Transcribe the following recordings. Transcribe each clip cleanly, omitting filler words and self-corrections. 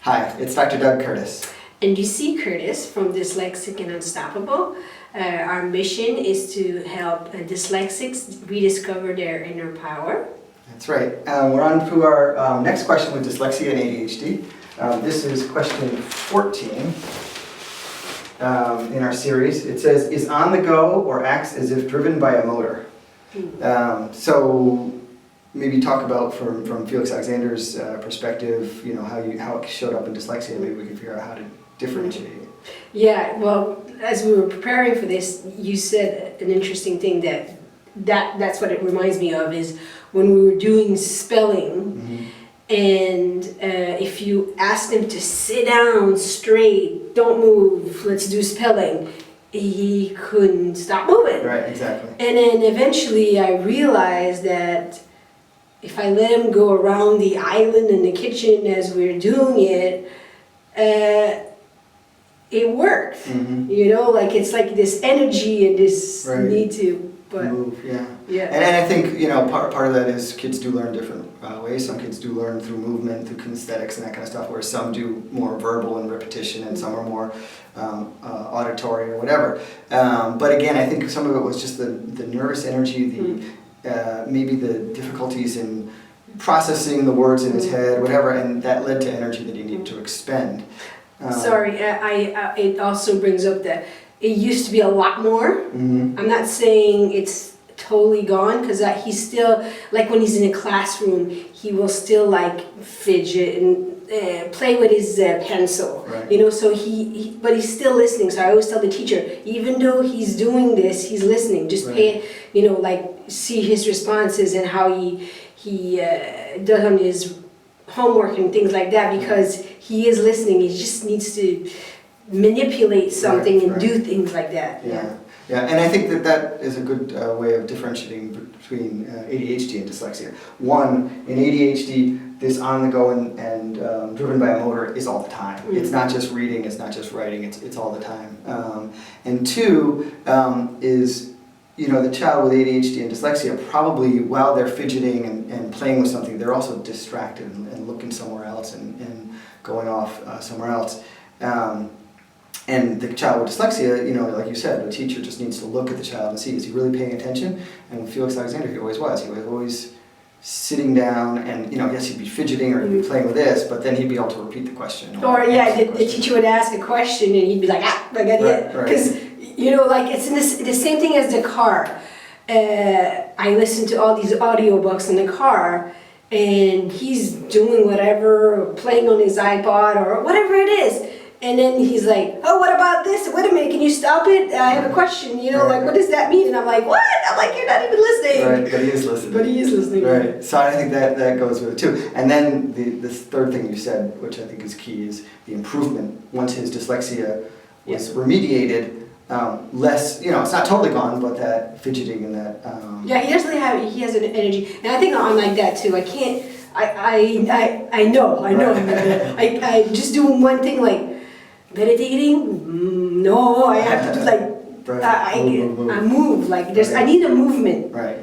Hi, it's Dr. Doug Curtis. And you see Curtis from Dyslexic and Unstoppable. Our mission is to help dyslexics rediscover their inner power. That's right. We're on to our next question with dyslexia and ADHD. This is question 14 in our series. It says, is on the go or acts as if driven by a motor. So maybe talk about from Felix Alexander's perspective, you know, how it showed up in dyslexia. Maybe we can figure out how to differentiate it. Yeah, well, as we were preparing for this, you said an interesting thing that's what it reminds me of, is when we were doing spelling, and if you asked him to sit down straight, don't move, let's do spelling, he couldn't stop moving. Right, exactly. And then eventually I realized that if I let him go around the island in the kitchen as we're doing it, it works. You know, like it's like this energy and this need to move. Yeah. And I think, you know, part of that is kids do learn different ways. Some kids do learn through movement, through kinesthetics and that kind of stuff, where some do more verbal and repetition and some are more auditory or whatever. But again, I think some of it was just the nervous energy, maybe the difficulties in processing the words in his head, whatever, and that led to energy that he needed to expend. Sorry, it also brings up that it used to be a lot more. I'm not saying it's totally gone, because he's still, like when he's in a classroom, he will still like fidget and play with his pencil. You know, so but he's still listening. So I always tell the teacher, even though he's doing this, he's listening. Just pay, you know, like see his responses and how he does on his homework and things like that, because he is listening. He just needs to manipulate something and do things like that. Yeah, and I think that is a good way of differentiating between ADHD and dyslexia. One, in ADHD, this on the go and driven by a motor is all the time. It's not just reading, it's not just writing, it's all the time. And two, is, you know, the child with ADHD and dyslexia, probably while they're fidgeting and playing with something, they're also distracted and looking somewhere else and going off somewhere else. And the child with dyslexia, you know, like you said, the teacher just needs to look at the child and see, is he really paying attention? And with Felix Alexander, he always was. He was always sitting down and, you know, yes, he'd be fidgeting or he'd be playing with this, but then he'd be able to repeat the question. Or the teacher would ask a question and he'd be like, I got it. Because, you know, like it's the same thing as the car. I listen to all these audiobooks in the car, and he's doing whatever, playing on his iPod or whatever it is. And then he's like, oh, what about this? Wait a minute, can you stop it? I have a question, you know, like, what does that mean? And I'm like, what? I'm like, you're not even listening. Right, but he is listening. But he is listening. Right, so I think that goes with it too. And then this third thing you said, which I think is key, is the improvement. Once his dyslexia was remediated, less, you know, it's not totally gone, but that fidgeting and that... Yeah, he has an energy. And I think I'm like that too. I can't, I know. I just do one thing, like, meditating, no, I have to do like, I move, like I need a movement. Right.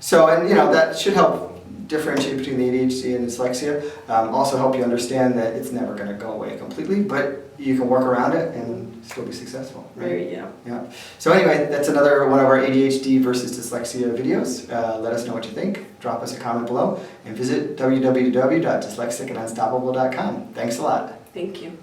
So, and you know, that should help differentiate between the ADHD and dyslexia. Also help you understand that it's never going to go away completely, but you can work around it and still be successful. Right? Yeah. So anyway, that's another one of our ADHD versus dyslexia videos. Let us know what you think. Drop us a comment below and visit www.dyslexicandunstoppable.com. Thanks a lot. Thank you.